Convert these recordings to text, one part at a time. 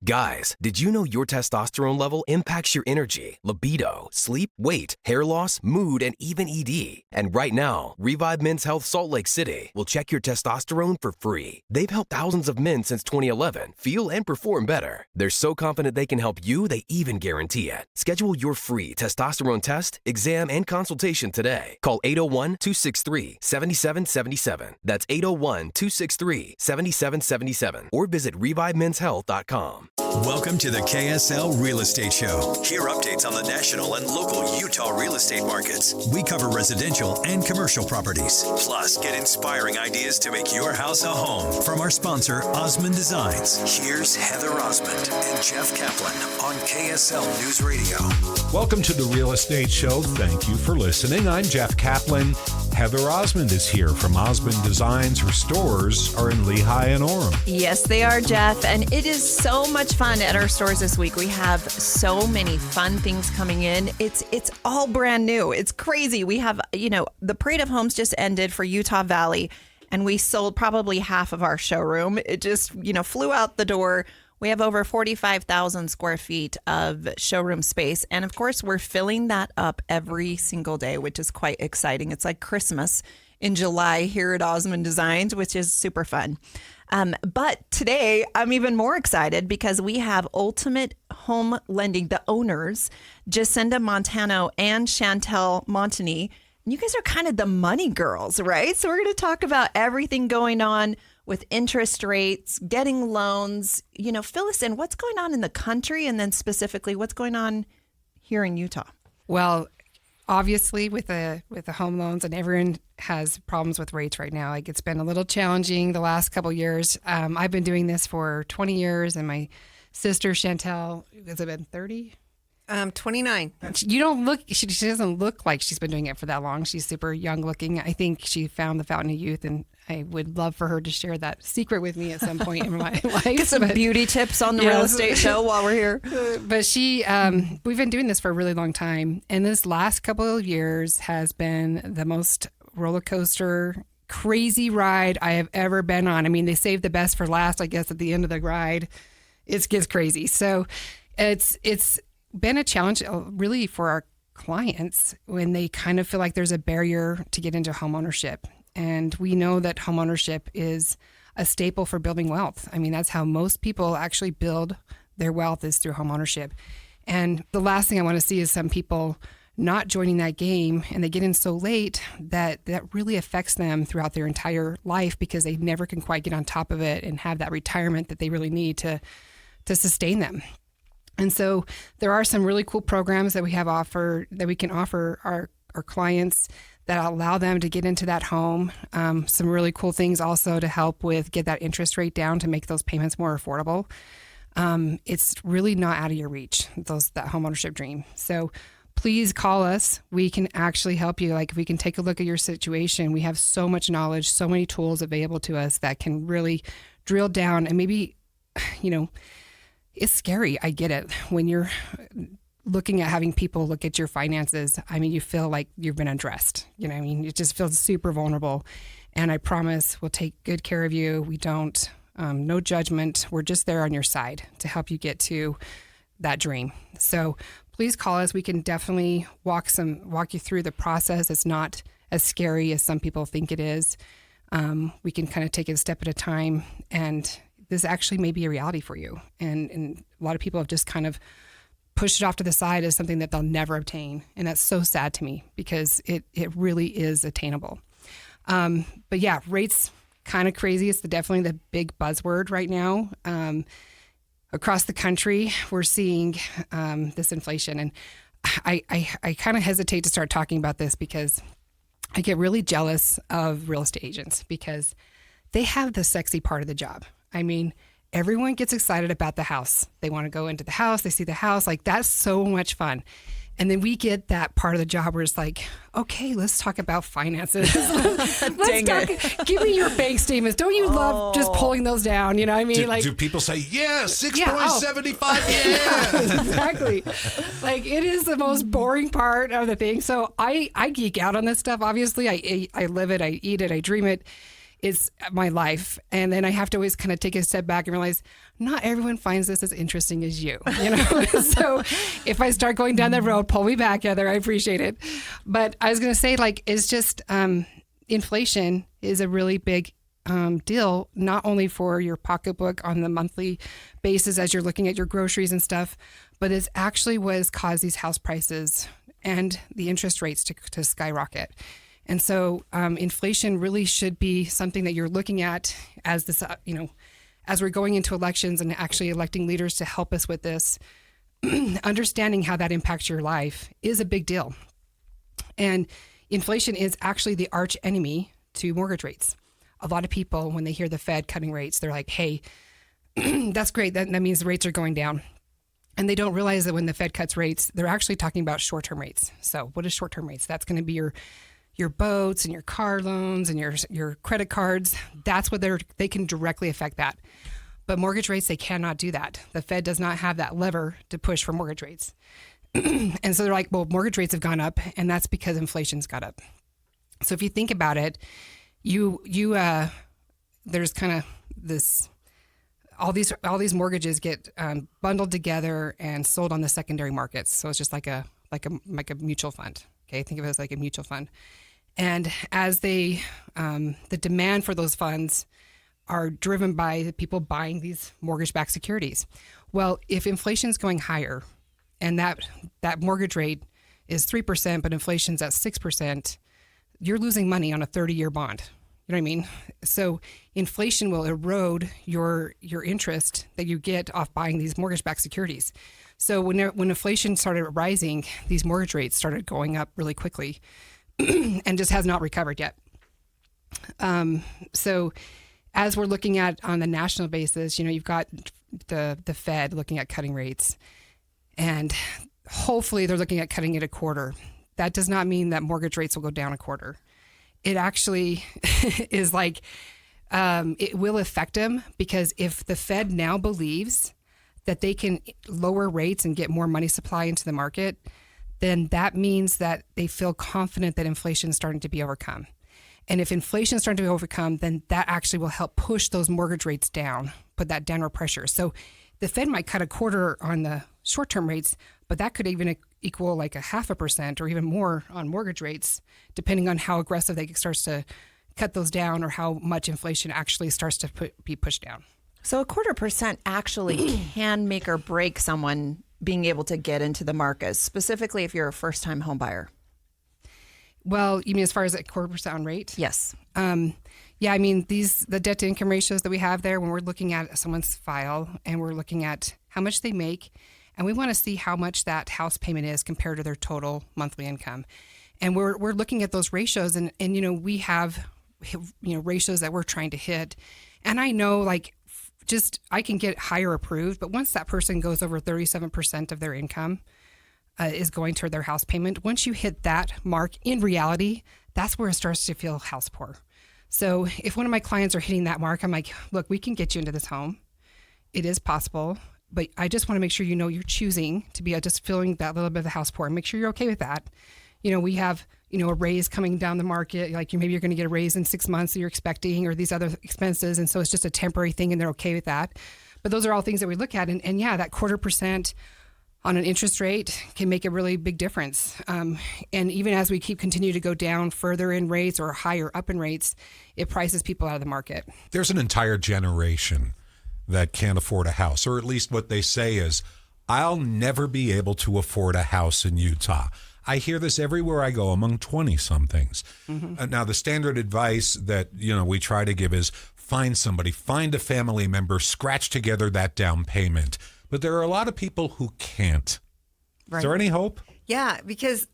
Guys, did you know your testosterone level impacts your energy, libido, sleep, weight, hair loss, mood, and even ED? And right now, Revive Men's Health Salt Lake City will check your testosterone for free. They've helped thousands of men since 2011 feel and perform better. They're so confident they can help you, they even guarantee it. Schedule your free testosterone test, exam, and consultation today. Call 801-263-7777. That's 801-263-7777. Or visit ReviveMen'sHealth.com. Welcome to the KSL Real Estate Show. Hear updates on the national and local Utah real estate markets. We cover residential and commercial properties. Plus, get inspiring ideas to make your house a home from our sponsor, Osmond Designs. Here's Heather Osmond and Jeff Caplan on KSL News Radio. Welcome to the Real Estate Show. Thank you for listening. I'm Jeff Caplan. Heather Osmond is here from Osmond Designs. Her stores are in Lehigh and Orem. Yes, they are, Jeff. And it is so much fun at our stores this week. We have so many fun things coming in. It's all brand new. It's crazy. We have, the Parade of Homes just ended for Utah Valley, and we sold probably half of our showroom. It just, flew out the door. We have over 45,000 square feet of showroom space. And of course, we're filling that up every single day, which is quite exciting. It's like Christmas in July here at Osmond Designs, which is super fun. But today, I'm even more excited because we have Ultimate Home Lending, the owners, Jacinda Montano and Shantel Matagi. And you guys are kind of the money girls, right? So we're going to talk about everything going on with interest rates, getting loans. Fill us in. What's going on in the country, and then specifically what's going on here in Utah? Well, obviously with the home loans, and everyone has problems with rates right now. Like, it's been a little challenging the last couple of years. I've been doing this for 20 years, and my sister Shantel, has it been 30? 29. You don't look, she doesn't look like she's been doing it for that long. She's super young looking. I think she found the fountain of youth, and I would love for her to share that secret with me at some point in my life. Get some beauty tips on the real estate show while we're here. But we've been doing this for a really long time. And this last couple of years has been the most roller coaster, crazy ride I have ever been on. I mean, they saved the best for last, I guess, at the end of the ride. It gets crazy. So it's been a challenge really for our clients when they kind of feel like there's a barrier to get into homeownership. And we know that homeownership is a staple for building wealth. I mean, that's how most people actually build their wealth, is through homeownership. And the last thing I want to see is some people not joining that game, and they get in so late that really affects them throughout their entire life, because they never can quite get on top of it and have that retirement that they really need to sustain them. And so there are some really cool programs that we can offer our clients that allow them to get into that home. Some really cool things also to help with get that interest rate down to make those payments more affordable. It's really not out of your reach, that homeownership dream. So please call us. We can actually help you. Like, if we can take a look at your situation, we have so much knowledge, so many tools available to us that can really drill down. And maybe, it's scary. I get it. When you're looking at having people look at your finances, I mean, you feel like you've been undressed. It just feels super vulnerable. And I promise we'll take good care of you. We don't, no judgment. We're just there on your side to help you get to that dream. So please call us. We can definitely walk you through the process. It's not as scary as some people think it is. We can kind of take it a step at a time, and this actually may be a reality for you. And a lot of people have just kind of pushed it off to the side as something that they'll never obtain. And that's so sad to me, because it really is attainable. But yeah, rates kind of crazy. It's definitely the big buzzword right now. Across the country, we're seeing this inflation. And I kind of hesitate to start talking about this, because I get really jealous of real estate agents, because they have the sexy part of the job. I mean, everyone gets excited about the house. They want to go into the house. They see the house. Like, that's so much fun. And then we get that part of the job where it's like, okay, let's talk about finances. Give me your bank statements. Don't you love just pulling those down? You know what I mean? Do people say, 6.75? Yeah. Exactly. Like, it is the most boring part of the thing. So I geek out on this stuff. Obviously, I live it. I eat it. I dream it. it's my life. And then I have to always kind of take a step back and realize not everyone finds this as interesting as you, So if I start going down that road, pull me back, Heather. I appreciate it. But I was going to say, like, it's just inflation is a really big deal, not only for your pocketbook on the monthly basis as you're looking at your groceries and stuff, but it's actually what has caused these house prices and the interest rates to skyrocket. And so inflation really should be something that you're looking at as this, as we're going into elections and actually electing leaders to help us with this. Understanding how that impacts your life is a big deal. And inflation is actually the arch enemy to mortgage rates. A lot of people, when they hear the Fed cutting rates, they're like, hey, that's great. That means the rates are going down. And they don't realize that when the Fed cuts rates, they're actually talking about short-term rates. So what is short-term rates? That's going to be your boats and your car loans and your credit cards. That's what they can directly affect that. But mortgage rates, they cannot do that. The Fed does not have that lever to push for mortgage rates. And so they're like, well, mortgage rates have gone up, and that's because inflation's got up. So if you think about it, there's kind of this, all these mortgages get bundled together and sold on the secondary markets. So it's just like a mutual fund. Okay, think of it as like a mutual fund. And as the demand for those funds are driven by the people buying these mortgage-backed securities. Well, if inflation's going higher and that mortgage rate is 3%, but inflation's at 6%, you're losing money on a 30-year bond. You know what I mean? So inflation will erode your interest that you get off buying these mortgage-backed securities. So when inflation started rising, these mortgage rates started going up really quickly and just has not recovered yet. So as we're looking at on the national basis, you've got the Fed looking at cutting rates, and hopefully they're looking at cutting it a quarter. That does not mean that mortgage rates will go down a quarter. It actually is like, it will affect them, because if the Fed now believes that they can lower rates and get more money supply into the market, then that means that they feel confident that inflation is starting to be overcome. And if inflation is starting to be overcome, then that actually will help push those mortgage rates down, put that downward pressure. So the Fed might cut a quarter on the short-term rates, but that could even equal like 0.5% or even more on mortgage rates, depending on how aggressive they starts to cut those down or how much inflation actually starts to be pushed down. So 0.25% actually can make or break someone being able to get into the market, specifically if you're a first-time home buyer. Well, you mean as far as a 0.25% on rate? Yes. Yeah, I mean, the debt to income ratios that we have there, when we're looking at someone's file and we're looking at how much they make, and we want to see how much that house payment is compared to their total monthly income. And we're looking at those ratios, and we have ratios that we're trying to hit. And I know I can get higher approved, but once that person goes over 37% of their income is going toward their house payment, once you hit that mark, in reality, that's where it starts to feel house poor. So if one of my clients are hitting that mark, I'm like, look, we can get you into this home. It is possible, but I just want to make sure you're choosing to be just filling that little bit of the house poor and make sure you're okay with that. We have, a raise coming down the market, like maybe you're going to get a raise in 6 months that you're expecting, or these other expenses. And so it's just a temporary thing and they're okay with that. But those are all things that we look at. And yeah, that 0.25% on an interest rate can make a really big difference. And even as we continue to go down further in rates or higher up in rates, it prices people out of the market. There's an entire generation that can't afford a house, or at least what they say is, I'll never be able to afford a house in Utah. I hear this everywhere I go among 20-somethings. Mm-hmm. Now, the standard advice that we try to give is find a family member, scratch together that down payment. But there are a lot of people who can't. Right. Is there any hope? Yeah, because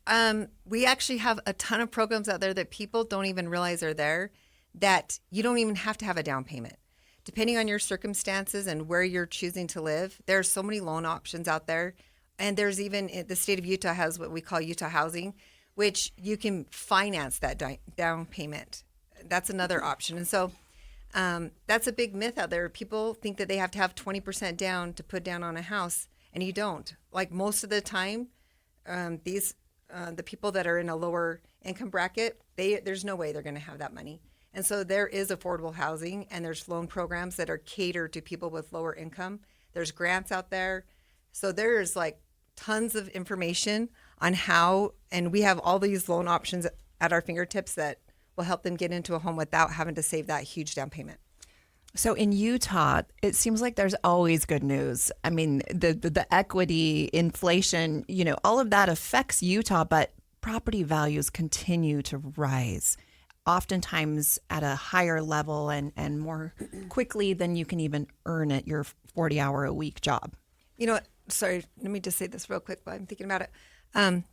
we actually have a ton of programs out there that people don't even realize are there, that you don't even have to have a down payment. Depending on your circumstances and where you're choosing to live, there are so many loan options out there. And there's even, the state of Utah has what we call Utah Housing, which you can finance that down payment. That's another option. And so that's a big myth out there. People think that they have to have 20% down to put down on a house, and you don't. Like most of the time, the people that are in a lower income bracket, there's no way they're going to have that money. And so there is affordable housing, and there's loan programs that are catered to people with lower income. There's grants out there. So there's like tons of information on how, and we have all these loan options at our fingertips that will help them get into a home without having to save that huge down payment. So in Utah, it seems like there's always good news. I mean, the equity, inflation, all of that affects Utah, but property values continue to rise, oftentimes at a higher level and more quickly than you can even earn at your 40-hour-a-week job. You know what? Sorry, let me just say this real quick while I'm thinking about it.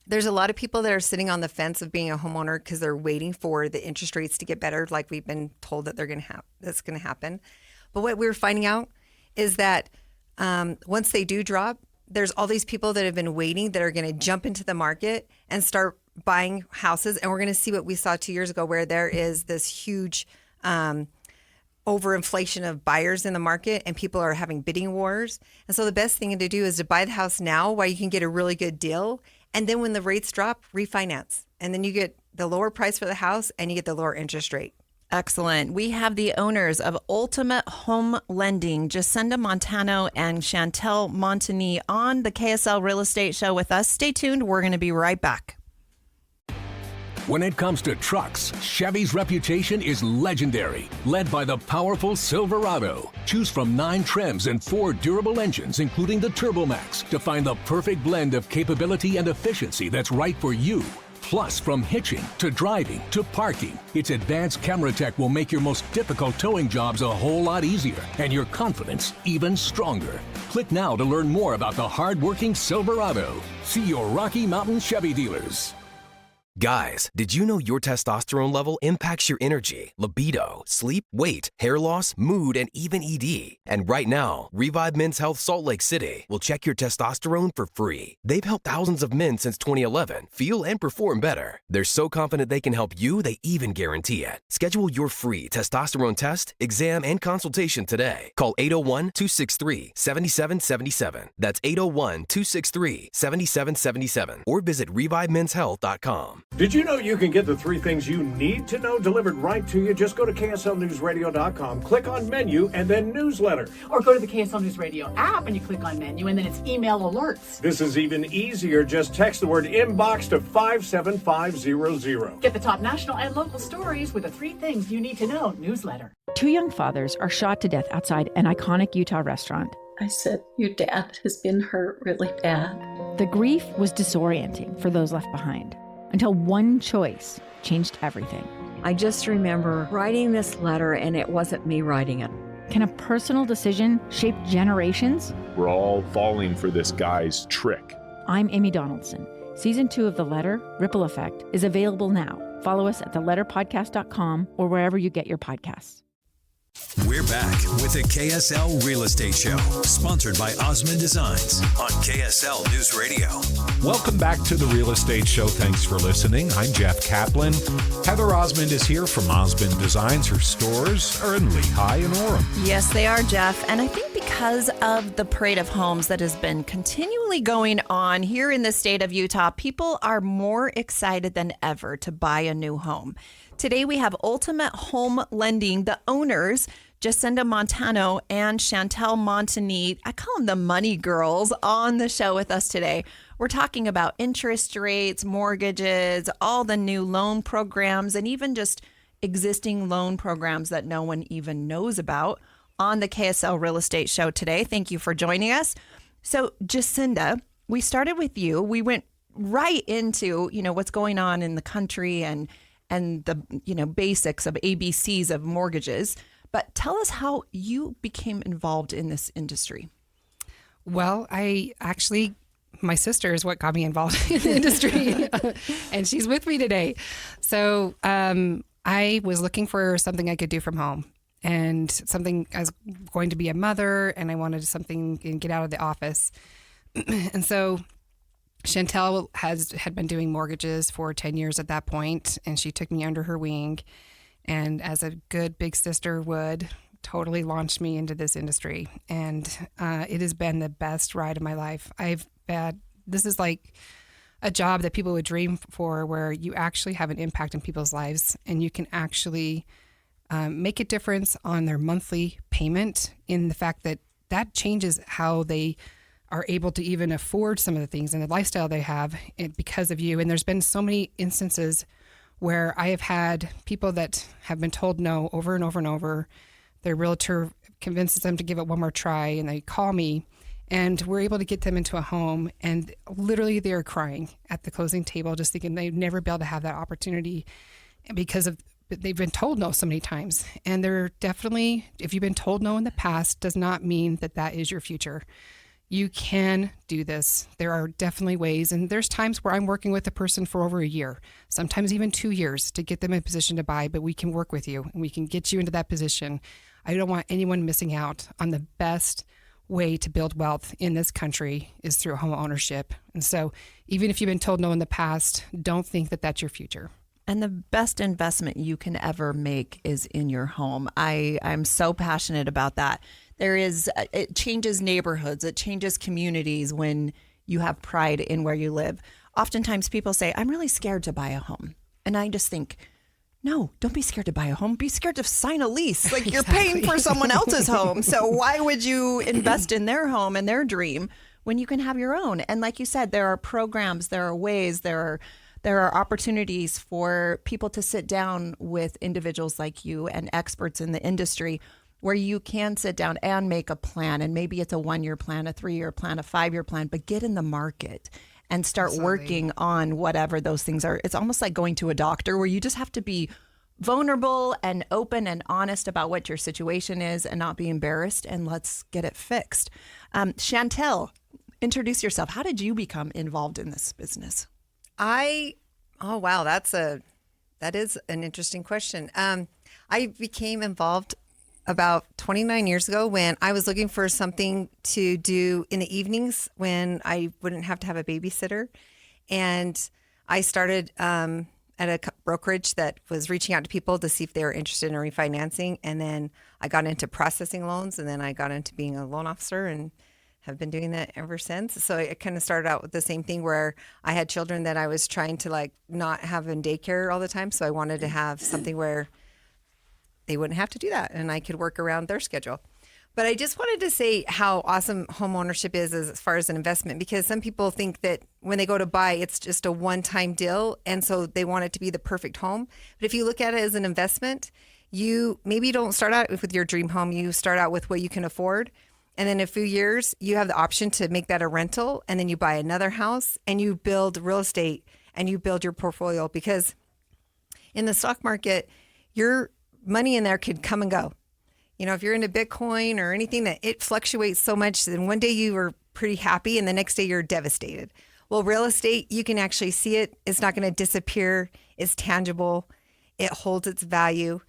There's a lot of people that are sitting on the fence of being a homeowner because they're waiting for the interest rates to get better, like we've been told that that's going to happen. But what we're finding out is that once they do drop, there's all these people that have been waiting that are going to jump into the market and start buying houses. And we're going to see what we saw 2 years ago, where there is this huge overinflation of buyers in the market and people are having bidding wars. And so the best thing to do is to buy the house now while you can get a really good deal. And then when the rates drop, refinance. And then you get the lower price for the house and you get the lower interest rate. Excellent. We have the owners of Ultimate Home Lending, Jacinda Montano and Shantel Matagi, on the KSL Real Estate Show with us. Stay tuned. We're going to be right back. When it comes to trucks, Chevy's reputation is legendary, led by the powerful Silverado. Choose from 9 trims and 4 durable engines, including the TurboMax, to find the perfect blend of capability and efficiency that's right for you. Plus, from hitching to driving to parking, its advanced camera tech will make your most difficult towing jobs a whole lot easier and your confidence even stronger. Click now to learn more about the hard-working Silverado. See your Rocky Mountain Chevy dealers. Guys, did you know your testosterone level impacts your energy, libido, sleep, weight, hair loss, mood, and even ED? And right now, Revive Men's Health Salt Lake City will check your testosterone for free. They've helped thousands of men since 2011 feel and perform better. They're so confident they can help you, they even guarantee it. Schedule your free testosterone test, exam, and consultation today. Call 801-263-7777. That's 801-263-7777. Or visit ReviveMen'sHealth.com. Did you know you can get the 3 things you need to know delivered right to you? Just go to KSLNewsRadio.com, click on menu, and then newsletter. Or go to the KSL News Radio app and you click on menu, and then it's email alerts. This is even easier. Just text the word inbox to 57500. Get the top national and local stories with the 3 things you need to know newsletter. 2 young fathers are shot to death outside an iconic Utah restaurant. I said, your dad has been hurt really bad. The grief was disorienting for those left behind, until one choice changed everything. I just remember writing this letter, and it wasn't me writing it. Can a personal decision shape generations? We're all falling for this guy's trick. I'm Amy Donaldson. Season 2 of The Letter, Ripple Effect, is available now. Follow us at theletterpodcast.com or wherever you get your podcasts. We're back with the KSL Real Estate Show, sponsored by Osmond Designs on KSL News Radio. Welcome back to the Real Estate Show. Thanks for listening. I'm Jeff Caplan. Heather Osmond is here from Osmond Designs. Her stores are in Lehigh and Orem. Yes, they are, Jeff. And I think because of the parade of homes that has been continually going on here in the state of Utah, people are more excited than ever to buy a new home. Today we have Ultimate Home Lending, the owners, Jacinda Montano and Shantel Matagi. I call them the money girls, on the show with us today. We're talking about interest rates, mortgages, all the new loan programs, and even just existing loan programs that no one even knows about on the KSL Real Estate Show today. Thank you for joining us. So, Jacinda, we started with you. We went right into, what's going on in the country and the, basics of ABCs of mortgages. But tell us how you became involved in this industry. Well, my sister is what got me involved in the industry, and she's with me today. So I was looking for something I could do from home, and something, I was going to be a mother, and I wanted something and get out of the office. And so Shantel had been doing mortgages for 10 years at that point, and she took me under her wing, and as a good big sister would, totally launched me into this industry. And it has been the best ride of my life. This is like a job that people would dream for, where you actually have an impact in people's lives and you can actually make a difference on their monthly payment, in the fact that that changes how they are able to even afford some of the things and the lifestyle they have because of you. And there's been so many instances where I have had people that have been told no over and over and over. Their realtor convinces them to give it one more try, and they call me, and we're able to get them into a home, and literally they're crying at the closing table, just thinking they'd never be able to have that opportunity because of they've been told no so many times. And they're definitely, if you've been told no in the past, does not mean that that is your future. You can do this. There are definitely ways. And there's times where I'm working with a person for over a year, sometimes even 2 years, to get them in a position to buy, but we can work with you and we can get you into that position. I don't want anyone missing out on the best way to build wealth in this country is through home ownership. And so even if you've been told no in the past, don't think that that's your future. And the best investment you can ever make is in your home. I'm so passionate about that. It changes neighborhoods, it changes communities when you have pride in where you live. Oftentimes people say, I'm really scared to buy a home. And I just think, no, don't be scared to buy a home. Be scared to sign a lease. Like, you're paying for someone else's home. So why would you invest in their home and their dream when you can have your own? And like you said, there are programs, there are ways, there are opportunities for people to sit down with individuals like you and experts in the industry, where you can sit down and make a plan. And maybe it's a 1-year plan, a 3-year plan, a 5-year plan, but get in the market and start working on whatever those things are. It's almost like going to a doctor, where you just have to be vulnerable and open and honest about what your situation is and not be embarrassed, and let's get it fixed. Shantel, introduce yourself. How did you become involved in this business? Oh, wow. That is an interesting question. I became involved about 29 years ago when I was looking for something to do in the evenings when I wouldn't have to have a babysitter. And I started at a brokerage that was reaching out to people to see if they were interested in refinancing. And then I got into processing loans, and then I got into being a loan officer and have been doing that ever since. So it kind of started out with the same thing, where I had children that I was trying to not have in daycare all the time. So I wanted to have something where they wouldn't have to do that and I could work around their schedule. But I just wanted to say how awesome home ownership is as far as an investment, because some people think that when they go to buy, it's just a one-time deal. And so they want it to be the perfect home. But if you look at it as an investment, you maybe don't start out with your dream home. You start out with what you can afford. And then in a few years, you have the option to make that a rental, and then you buy another house and you build real estate and you build your portfolio, because in the stock market, your money in there could come and go. You know, if you're into Bitcoin or anything, that it fluctuates so much that one day you are pretty happy and the next day you're devastated. Well, real estate, you can actually see it. It's not going to disappear. It's tangible. It holds its value.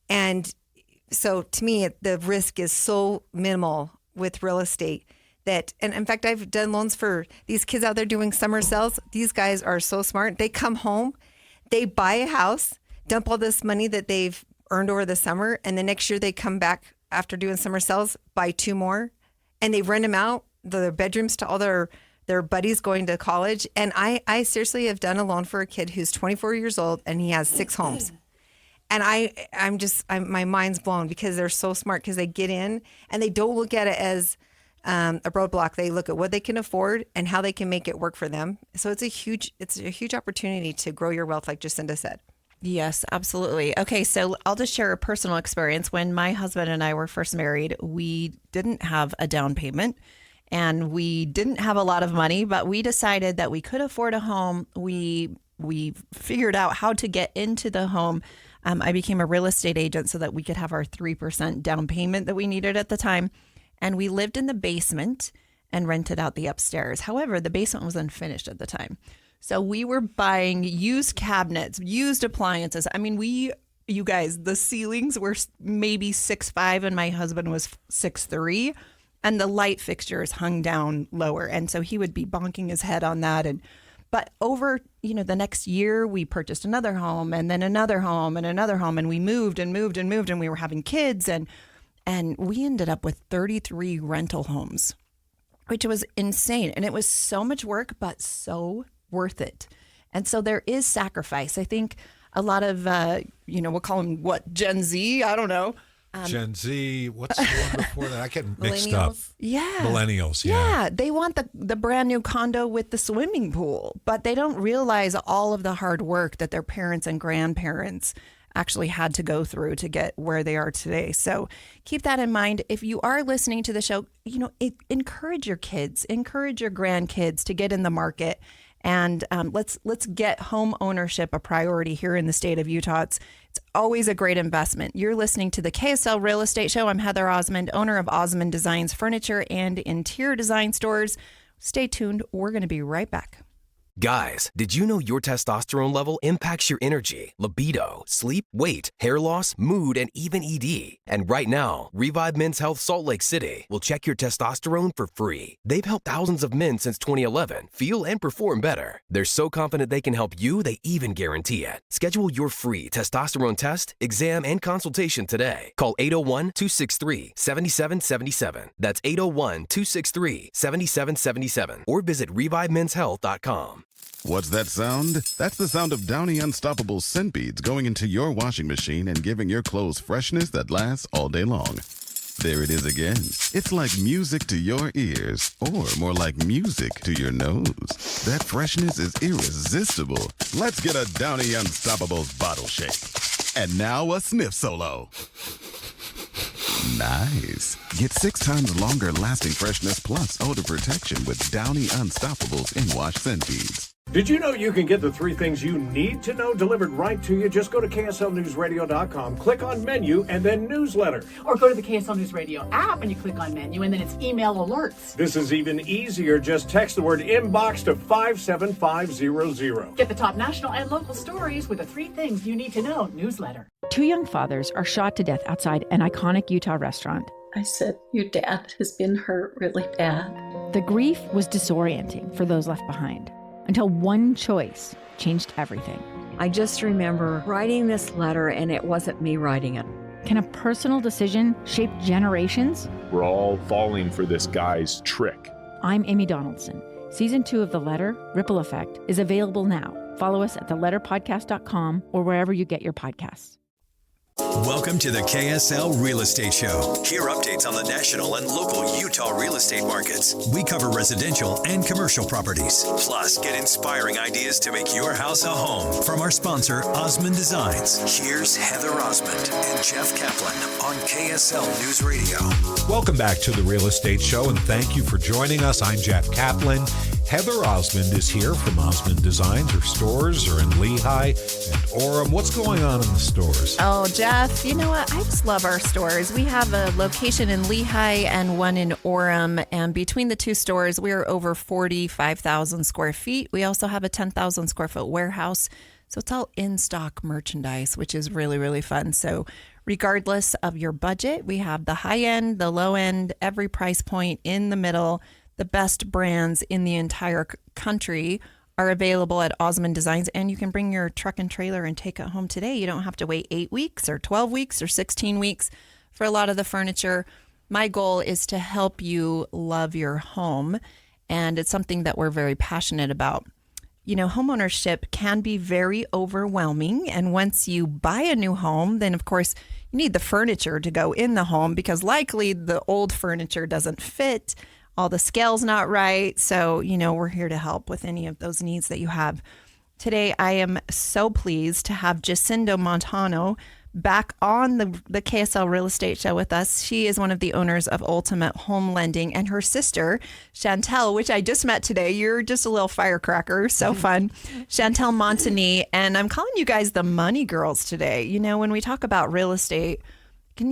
And so to me, the risk is so minimal with real estate that, and in fact, I've done loans for these kids out there doing summer sales. These guys are so smart. They come home, they buy a house, dump all this money that they've earned over the summer, and the next year they come back after doing summer sales, buy 2 more, and they rent them out, the bedrooms, to all their buddies going to college. And I seriously have done a loan for a kid who's 24 years old and he has 6 homes. And my mind's blown, because they're so smart, because they get in and they don't look at it as a roadblock. They look at what they can afford and how they can make it work for them. So it's a huge opportunity to grow your wealth, like Jacinda said. Yes, absolutely. Okay, so I'll just share a personal experience. When my husband and I were first married, we didn't have a down payment and we didn't have a lot of money, but we decided that we could afford a home. We figured out how to get into the home. I became a real estate agent so that we could have our 3% down payment that we needed at the time. And we lived in the basement and rented out the upstairs. However, the basement was unfinished at the time. So we were buying used cabinets, used appliances. I mean, you guys, the ceilings were maybe 6'5" and my husband was 6'3", and the light fixtures hung down lower. And so he would be bonking his head on that. But over, the next year, we purchased another home, and then another home and another home, and we moved and moved and moved, and we were having kids, and we ended up with 33 rental homes, which was insane. And it was so much work, but so worth it. And so there is sacrifice. I think a lot of, we'll call them Gen Z? I don't know. Gen Z, what's the one before that? I get mixed up. Yeah. Millennials, yeah. They want the brand new condo with the swimming pool, but they don't realize all of the hard work that their parents and grandparents actually had to go through to get where they are today. So keep that in mind. If you are listening to the show, encourage your kids, encourage your grandkids to get in the market. And let's get home ownership a priority here in the state of Utah. It's always a great investment. You're listening to the KSL Real Estate Show. I'm Heather Osmond, owner of Osmond Designs Furniture and Interior Design Stores. Stay tuned. We're going to be right back. Guys, did you know your testosterone level impacts your energy, libido, sleep, weight, hair loss, mood, and even ED? And right now, Revive Men's Health Salt Lake City will check your testosterone for free. They've helped thousands of men since 2011 feel and perform better. They're so confident they can help you, they even guarantee it. Schedule your free testosterone test, exam, and consultation today. Call 801-263-7777. That's 801-263-7777. Or visit ReviveMen'sHealth.com. What's that sound? That's the sound of Downy Unstoppable scent beads going into your washing machine and giving your clothes freshness that lasts all day long. There it is again. It's like music to your ears, or more like music to your nose. That freshness is irresistible. Let's get a Downy Unstoppables bottle shake. And now a sniff solo. Nice. Get 6 times longer lasting freshness plus odor protection with Downy Unstoppables in-wash scent beads. Did you know you can get the 3 things you need to know delivered right to you? Just go to KSLNewsRadio.com, click on menu, and then newsletter. Or go to the KSL News Radio app and you click on menu, and then it's email alerts. This is even easier. Just text the word inbox to 57500. Get the top national and local stories with the 3 things you need to know newsletter. 2 young fathers are shot to death outside an iconic Utah restaurant. I said, your dad has been hurt really bad. The grief was disorienting for those left behind, until one choice changed everything. I just remember writing this letter, and it wasn't me writing it. Can a personal decision shape generations? We're all falling for this guy's trick. I'm Amy Donaldson. Season 2 of The Letter, Ripple Effect, is available now. Follow us at theletterpodcast.com or wherever you get your podcasts. Welcome to the KSL Real Estate Show. Hear updates on the national and local Utah real estate markets. We cover residential and commercial properties. Plus, get inspiring ideas to make your house a home from our sponsor, Osmond Designs. Here's Heather Osmond and Jeff Caplan on KSL News Radio. Welcome back to the Real Estate Show, and thank you for joining us. I'm Jeff Caplan. Heather Osmond is here from Osmond Designs. Her stores are in Lehi and Orem. What's going on in the stores? Oh, Jeff, you know what? I just love our stores. We have a location in Lehi and one in Orem. And between the 2 stores, we are over 45,000 square feet. We also have a 10,000 square foot warehouse. So it's all in-stock merchandise, which is really, really fun. So regardless of your budget, we have the high end, the low end, every price point in the middle. The best brands in the entire country are available at Osmond Designs, and you can bring your truck and trailer and take it home today. You don't have to wait 8 weeks or 12 weeks or 16 weeks for a lot of the furniture. My goal is to help you love your home, and it's something that we're very passionate about. You know, homeownership can be very overwhelming, and once you buy a new home, then of course you need the furniture to go in the home because likely the old furniture doesn't fit. All the scale's not right. So, we're here to help with any of those needs that you have. Today, I am so pleased to have Jacinda Montano back on the KSL Real Estate Show with us. She is one of the owners of Ultimate Home Lending, and her sister, Shantel, which I just met today. You're just a little firecracker. So fun. Shantel Matagi. And I'm calling you guys the money girls today. When we talk about real estate, can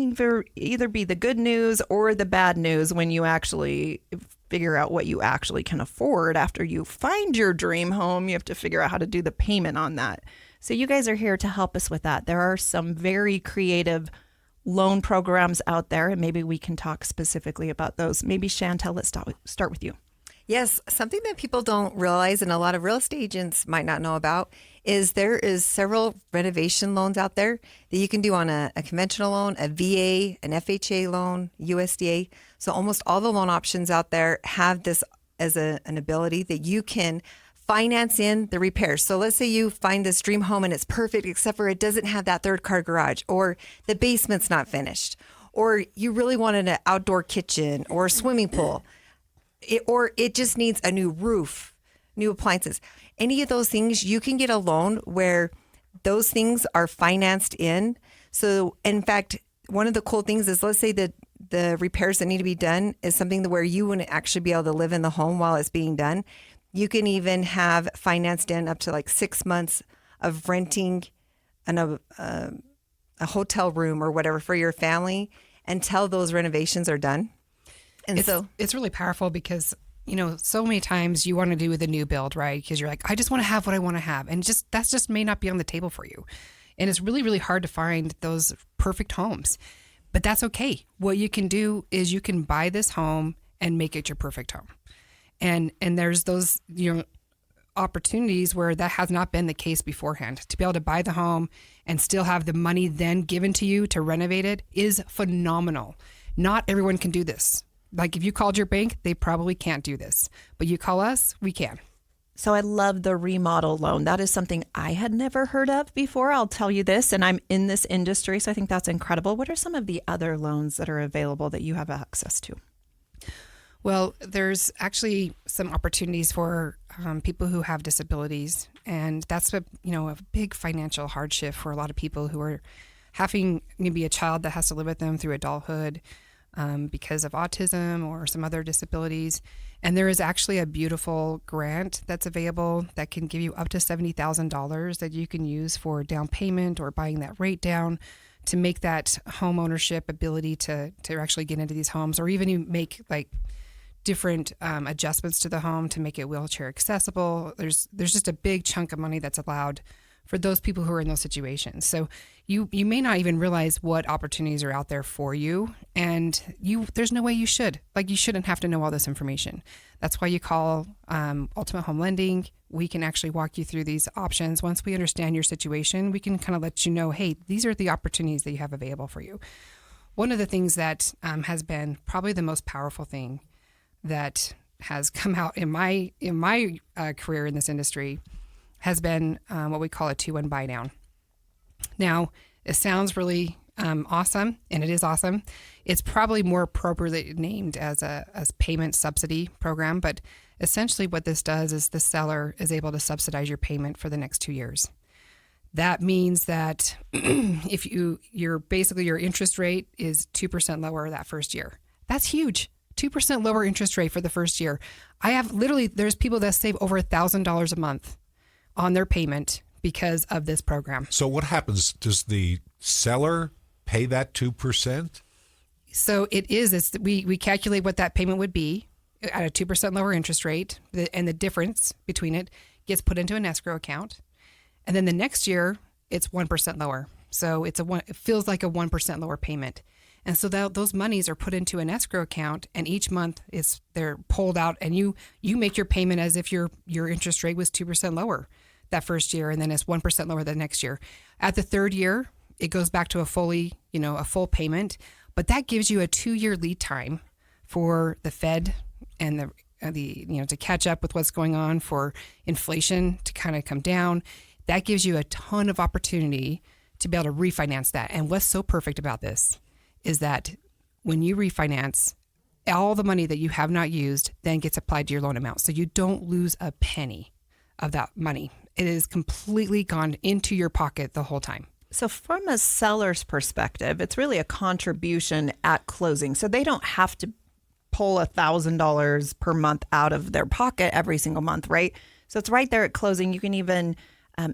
either be the good news or the bad news when you actually figure out what you actually can afford. After you find your dream home, you have to figure out how to do the payment on that. So you guys are here to help us with that. There are some very creative loan programs out there, and maybe we can talk specifically about those. Maybe Shantel, let's start with you. Yes, something that people don't realize and a lot of real estate agents might not know about is there is several renovation loans out there that you can do on a conventional loan, a VA, an FHA loan, USDA. So almost all the loan options out there have this as an ability that you can finance in the repairs. So let's say you find this dream home and it's perfect, except for it doesn't have that third car garage, or the basement's not finished, or you really wanted an outdoor kitchen or a swimming pool, or it just needs a new roof, new appliances. Any of those things, you can get a loan where those things are financed in. So in fact, one of the cool things is, let's say that the repairs that need to be done is something where you wouldn't actually be able to live in the home while it's being done. You can even have financed in up to like 6 months of renting a hotel room or whatever for your family until those renovations are done. And it's really powerful because, so many times you want to do with a new build, right? Because you're like, I just want to have what I want to have. And that's just may not be on the table for you. And it's really, really hard to find those perfect homes. But that's okay. What you can do is you can buy this home and make it your perfect home. And there's those, opportunities where that has not been the case beforehand. To be able to buy the home and still have the money then given to you to renovate it is phenomenal. Not everyone can do this. Like if you called your bank, they probably can't do this. But you call us, we can. So I love the remodel loan. That is something I had never heard of before. I'll tell you this, and I'm in this industry, so I think that's incredible. What are some of the other loans that are available that you have access to? Well, there's actually some opportunities for people who have disabilities, and that's a big financial hardship for a lot of people who are having maybe a child that has to live with them through adulthood because of autism or some other disabilities. And there is actually a beautiful grant that's available that can give you up to $70,000 that you can use for down payment or buying that rate down to make that home ownership ability to actually get into these homes, or even you make like different adjustments to the home to make it wheelchair accessible. There's just a big chunk of money that's allowed for those people who are in those situations. So you may not even realize what opportunities are out there for you, and there's no way you should. Like, you shouldn't have to know all this information. That's why you call Ultimate Home Lending. We can actually walk you through these options. Once we understand your situation, we can kind of let you know, hey, these are the opportunities that you have available for you. One of the things that has been probably the most powerful thing that has come out in my career in this industry has been what we call a 2-1 buy down. Now, it sounds really awesome, and it is awesome. It's probably more appropriately named as payment subsidy program, but essentially what this does is the seller is able to subsidize your payment for the next 2 years. That means that if your interest rate is 2% lower that first year, that's huge. 2% lower interest rate for the first year. There's people that save over $1,000 a month on their payment because of this program. So what happens? Does the seller pay that 2%? So we calculate what that payment would be at a 2% lower interest rate, and the difference between it gets put into an escrow account. And then the next year, it's 1% lower. So it feels like a 1% lower payment. And so those monies are put into an escrow account, and each month they're pulled out, and you make your payment as if your interest rate was 2% lower that first year, and then it's 1% lower the next year. At the third year, it goes back to a full payment, but that gives you a 2-year lead time for the Fed and to catch up with what's going on, for inflation to kind of come down. That gives you a ton of opportunity to be able to refinance that. And what's so perfect about this is that when you refinance, all the money that you have not used then gets applied to your loan amount. So you don't lose a penny of that money. It is completely gone into your pocket the whole time. So from a seller's perspective, it's really a contribution at closing. So they don't have to pull $1,000 per month out of their pocket every single month, right? So it's right there at closing. You can even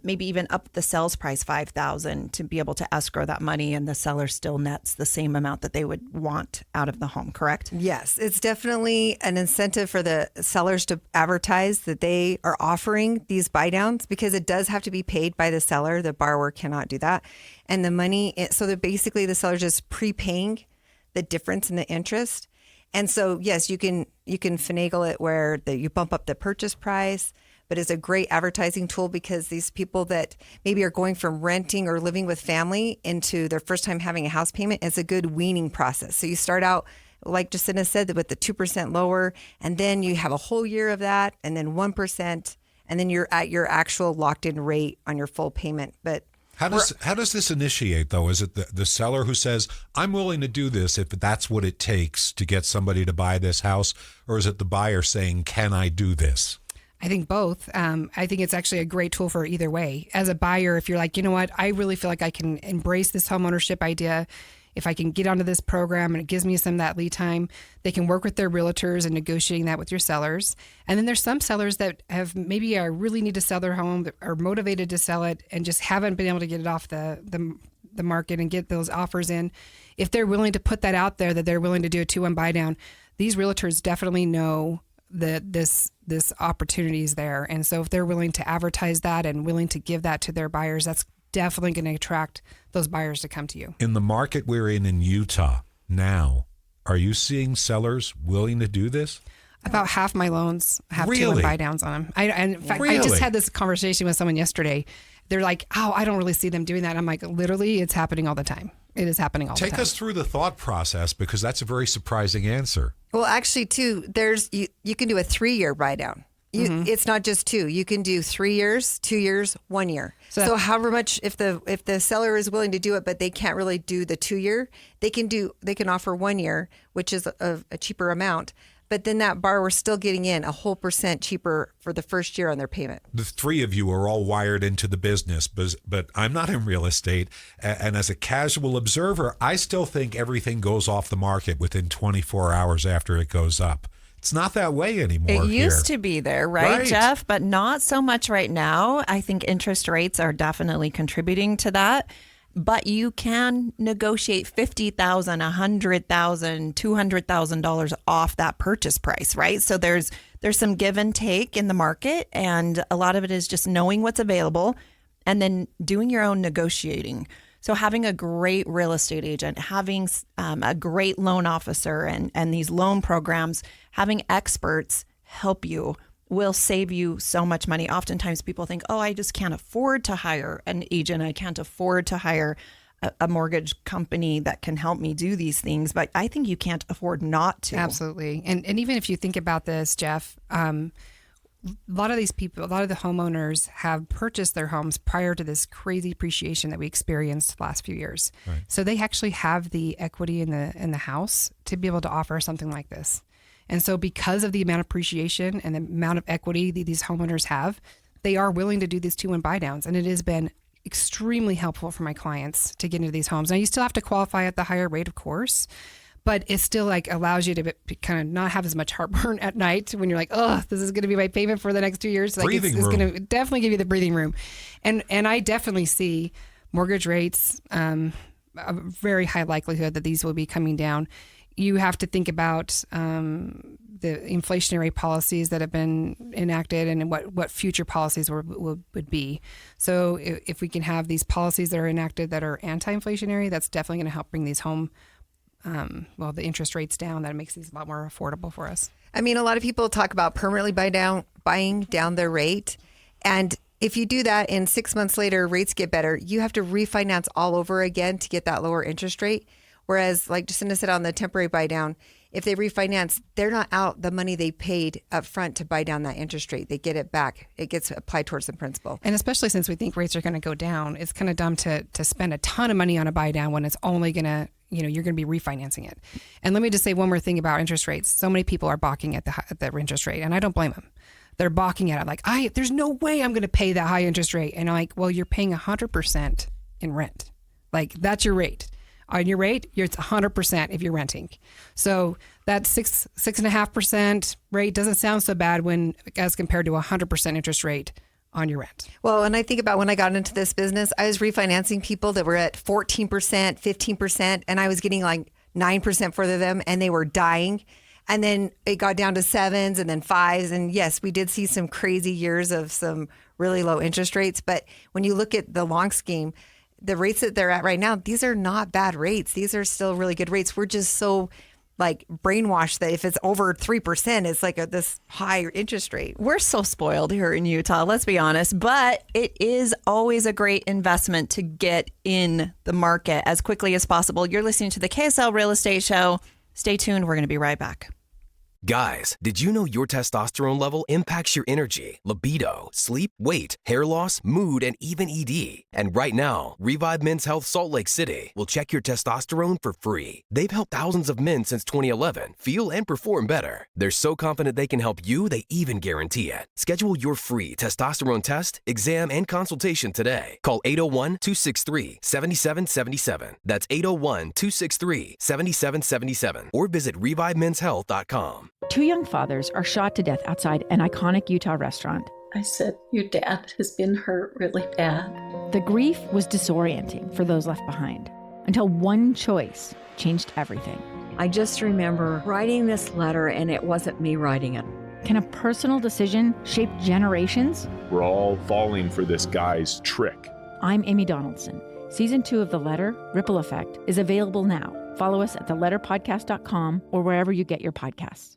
maybe even up the sales price $5,000 to be able to escrow that money, and the seller still nets the same amount that they would want out of the home, correct? Yes, it's definitely an incentive for the sellers to advertise that they are offering these buy downs, because it does have to be paid by the seller. The borrower cannot do that. And the money, so that basically the seller's just prepaying the difference in the interest. And so, yes, you can finagle it where you bump up the purchase price, but it's a great advertising tool, because these people that maybe are going from renting or living with family into their first time having a house payment, it's a good weaning process. So you start out, like Jacinda said, with the 2% lower, and then you have a whole year of that, and then 1%, and then you're at your actual locked-in rate on your full payment. But how does this initiate, though? Is it the seller who says, I'm willing to do this if that's what it takes to get somebody to buy this house? Or is it the buyer saying, can I do this? I think both. I think it's actually a great tool for either way. As a buyer, if you're like, you know what, I really feel like I can embrace this homeownership idea. If I can get onto this program and it gives me some of that lead time, they can work with their realtors and negotiating that with your sellers. And then there's some sellers that have maybe really need to sell their home, that are motivated to sell it and just haven't been able to get it off the market and get those offers in. If they're willing to put that out there, that they're willing to do a 2-1 buy down, these realtors definitely know that this opportunity is there. And so if they're willing to advertise that and willing to give that to their buyers, that's definitely going to attract those buyers to come to you. In the market we're in Utah now, are you seeing sellers willing to do this? About half my loans have Really? 2-1 buy downs on them. In fact, Really? I just had this conversation with someone yesterday. They're like, oh, I don't really see them doing that. I'm like, literally, it's happening all the time. It is happening all the time. Take us through the thought process, because that's a very surprising answer. Well, actually, too, you can do a 3-year buy down. It's not just 2. You can do 3 years, 2 years, 1 year. So however much, if the seller is willing to do it, but they can't really do the 2-year, they can offer 1 year, which is a cheaper amount. But then that borrower's still getting in a whole % cheaper for the first year on their payment. The three of you are all wired into the business, but I'm not in real estate. And as a casual observer, I still think everything goes off the market within 24 hours after it goes up. It's not that way anymore. It used to be there, right, Jeff? But not so much right now. I think interest rates are definitely contributing to that. But you can negotiate $50,000, $100,000, $200,000 off that purchase price, right? So there's some give and take in the market, and a lot of it is just knowing what's available and then doing your own negotiating. So having a great real estate agent, having a great loan officer and these loan programs, having experts help you will save you so much money. Oftentimes people think, oh, I just can't afford to hire an agent. I can't afford to hire a mortgage company that can help me do these things. But I think you can't afford not to. Absolutely. And even if you think about this, Jeff, a lot of these people, a lot of the homeowners have purchased their homes prior to this crazy appreciation that we experienced the last few years. Right. So they actually have the equity in the house to be able to offer something like this. And so because of the amount of appreciation and the amount of equity that these homeowners have, they are willing to do these 2-1 buy downs. And it has been extremely helpful for my clients to get into these homes. Now, you still have to qualify at the higher rate, of course, but it still like allows you to kind of not have as much heartburn at night when you're like, oh, this is going to be my payment for the next 2 years. Like it's going to definitely give you the breathing room. And I definitely see mortgage rates, a very high likelihood that these will be coming down. You have to think about the inflationary policies that have been enacted and what future policies would be. So if we can have these policies that are enacted that are anti-inflationary, that's definitely going to help bring these home, the interest rates down. That makes these a lot more affordable for us. I mean, a lot of people talk about permanently buying down their rate. And if you do that and 6 months later, rates get better, you have to refinance all over again to get that lower interest rate. Whereas, like Jacinda said on the temporary buy down, if they refinance, they're not out the money they paid up front to buy down that interest rate. They get it back. It gets applied towards the principal. And especially since we think rates are going to go down, it's kind of dumb to spend a ton of money on a buy down when it's only going to, you're going to be refinancing it. And let me just say one more thing about interest rates. So many people are balking at the interest rate, and I don't blame them. They're balking at it like, there's no way I'm going to pay that high interest rate. And I'm like, well, you're paying 100% in rent. Like, that's your rate. On your rate, it's 100% if you're renting. So that 6.5% rate doesn't sound so bad as compared to 100% interest rate on your rent. Well, and I think about when I got into this business, I was refinancing people that were at 14%, 15%, and I was getting like 9% for them, and they were dying. And then it got down to 7s and then 5s. And yes, we did see some crazy years of some really low interest rates. But when you look at the long scheme, the rates that they're at right now, these are not bad rates. These are still really good rates. We're just so like brainwashed that if it's over 3%, it's like this high interest rate. We're so spoiled here in Utah, let's be honest, but it is always a great investment to get in the market as quickly as possible. You're listening to the KSL Real Estate Show. Stay tuned. We're going to be right back. Guys, did you know your testosterone level impacts your energy, libido, sleep, weight, hair loss, mood, and even ED? And right now, Revive Men's Health Salt Lake City will check your testosterone for free. They've helped thousands of men since 2011 feel and perform better. They're so confident they can help you, they even guarantee it. Schedule your free testosterone test, exam, and consultation today. Call 801-263-7777. That's 801-263-7777. Or visit ReviveMen'sHealth.com. 2 young fathers are shot to death outside an iconic Utah restaurant. I said, your dad has been hurt really bad. The grief was disorienting for those left behind until one choice changed everything. I just remember writing this letter, and it wasn't me writing it. Can a personal decision shape generations? We're all falling for this guy's trick. I'm Amy Donaldson. Season 2 of The Letter, Ripple Effect, is available now. Follow us at theletterpodcast.com or wherever you get your podcasts.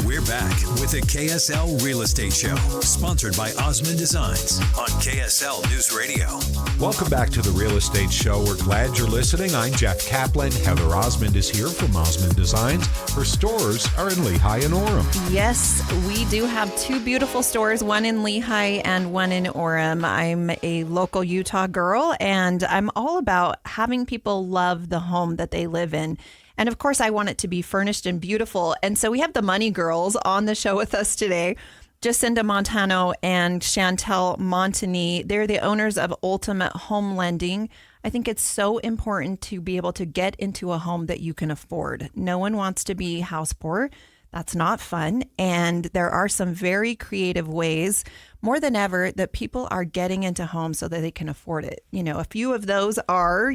We're back with the KSL Real Estate Show, sponsored by Osmond Designs on KSL News Radio. Welcome back to the Real Estate Show. We're glad you're listening. I'm Jeff Caplan. Heather Osmond is here from Osmond Designs. Her stores are in Lehigh and Orem. Yes, we do have 2 beautiful stores, one in Lehigh and one in Orem. I'm a local Utah girl, and I'm all about having people love the home that they live in. And of course, I want it to be furnished and beautiful. And so we have the Money Girls on the show with us today, Jacinda Montano and Shantel Matagi. They're the owners of Ultimate Home Lending. I think it's so important to be able to get into a home that you can afford. No one wants to be house poor. That's not fun. And there are some very creative ways, more than ever, that people are getting into homes so that they can afford it. You know, a few of those are,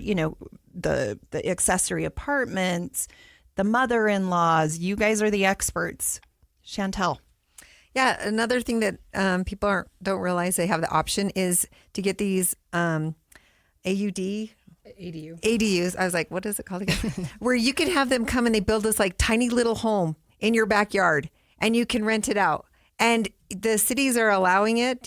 the accessory apartments, the mother-in-laws. You guys are the experts. Shantel. Yeah, another thing that people don't realize they have the option is to get these ADUs. I was like, what is it called again? Where you can have them come and they build this like tiny little home in your backyard and you can rent it out. And the cities are allowing it.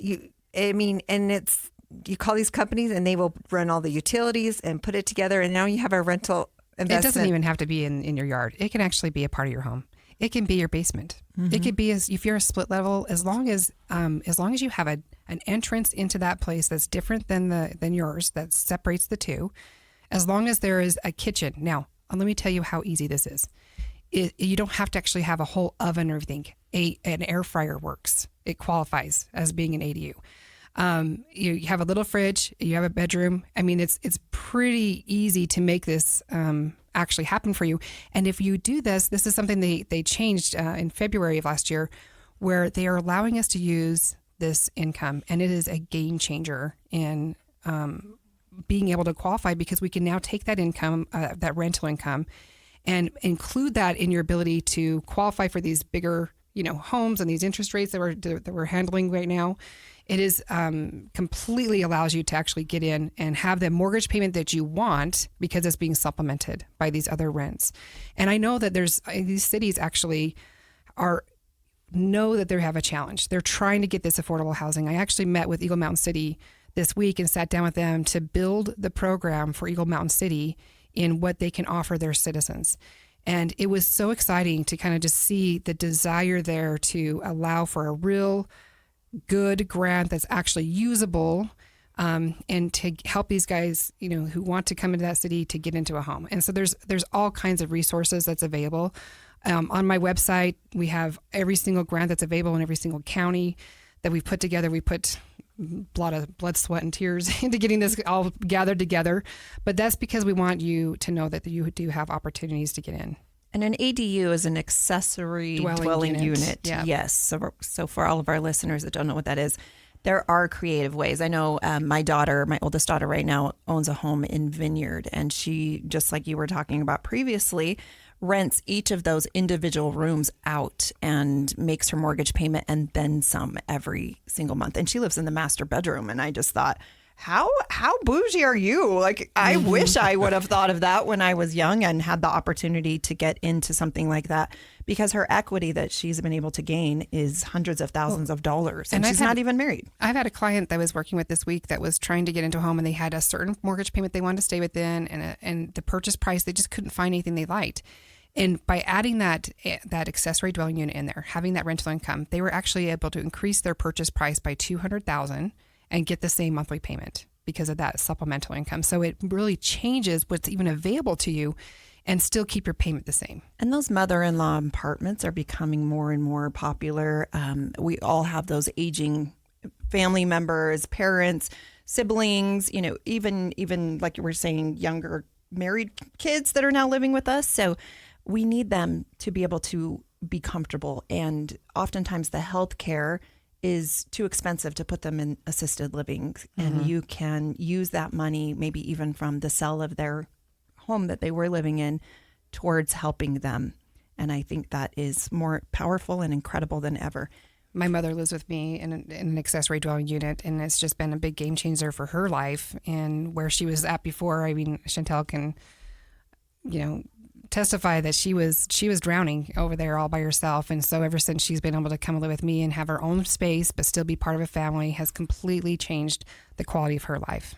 You call these companies and they will run all the utilities and put it together. And now you have a rental investment. It doesn't even have to be in your yard. It can actually be a part of your home. It can be your basement. Mm-hmm. It could be if you're a split level, as long as you have an entrance into that place that's different than yours, that separates the two, as long as there is a kitchen. Now, let me tell you how easy this is. You don't have to actually have a whole oven or anything. An air fryer works. It qualifies as being an ADU. You have a little fridge, you have a bedroom. I mean, it's pretty easy to make this actually happen for you. And if you do this is something they changed in February of last year, where they are allowing us to use this income. And it is a game changer in being able to qualify, because we can now take that income, that rental income, and include that in your ability to qualify for these bigger, homes and these interest rates that we're handling right now. It is completely allows you to actually get in and have the mortgage payment that you want, because it's being supplemented by these other rents. And I know that these cities actually know that they have a challenge. They're trying to get this affordable housing. I actually met with Eagle Mountain City this week and sat down with them to build the program for Eagle Mountain City in what they can offer their citizens. And it was so exciting to kind of just see the desire there to allow for a real good grant that's actually usable, and to help these guys, who want to come into that city to get into a home. And so there's all kinds of resources that's available. On my website, we have every single grant that's available in every single county that we've put together. We put a lot of blood, sweat, and tears into getting this all gathered together. But that's because we want you to know that you do have opportunities to get in. And an ADU is an accessory dwelling unit. Yeah. Yes. So for all of our listeners that don't know what that is, there are creative ways. I know my oldest daughter right now owns a home in Vineyard, and she, just like you were talking about previously, rents each of those individual rooms out and makes her mortgage payment and then some every single month. And she lives in the master bedroom. And I just thought, how bougie are you? Like, I wish I would have thought of that when I was young and had the opportunity to get into something like that, because her equity that she's been able to gain is hundreds of thousands of dollars. And she's not even married. I've had a client that I was working with this week that was trying to get into a home, and they had a certain mortgage payment they wanted to stay within, and the purchase price, they just couldn't find anything they liked. And by adding that accessory dwelling unit in there, having that rental income, they were actually able to increase their purchase price by $200,000 and get the same monthly payment because of that supplemental income. So it really changes what's even available to you and still keep your payment the same. And those mother-in-law apartments are becoming more and more popular. We all have those aging family members, parents, siblings, even like you were saying, younger married kids that are now living with us. So we need them to be able to be comfortable. And oftentimes the health care is too expensive to put them in assisted living. And you can use that money, maybe even from the sale of their home that they were living in, towards helping them. And I think that is more powerful and incredible than ever. My mother lives with me in an accessory dwelling unit, and it's just been a big game changer for her life. And where she was at before, I mean, Shantel can, testify that she was drowning over there all by herself. And so ever since she's been able to come live with me and have her own space, but still be part of a family, has completely changed the quality of her life.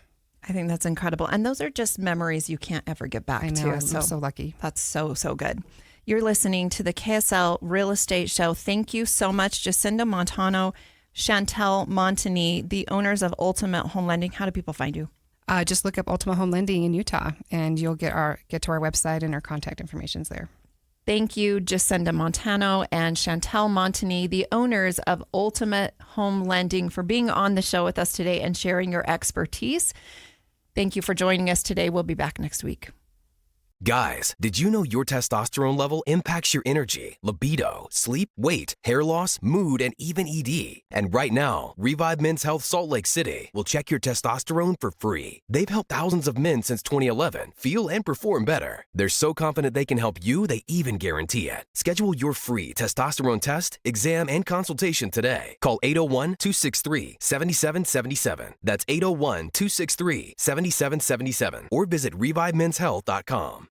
I think that's incredible. And those are just memories you can't ever get back I know, to. I'm so lucky. That's so good. You're listening to the KSL Real Estate Show. Thank you so much, Jacinda Montano, Shantel Matagi, the owners of Ultimate Home Lending. How do people find you? Just look up Ultimate Home Lending in Utah, and you'll get to our website, and our contact information's there. Thank you, Jacinda Montano and Shantel Matagi, the owners of Ultimate Home Lending, for being on the show with us today and sharing your expertise. Thank you for joining us today. We'll be back next week. Guys, did you know your testosterone level impacts your energy, libido, sleep, weight, hair loss, mood, and even ED? And right now, Revive Men's Health Salt Lake City will check your testosterone for free. They've helped thousands of men since 2011 feel and perform better. They're so confident they can help you, they even guarantee it. Schedule your free testosterone test, exam, and consultation today. Call 801-263-7777. That's 801-263-7777. Or visit ReviveMen'sHealth.com.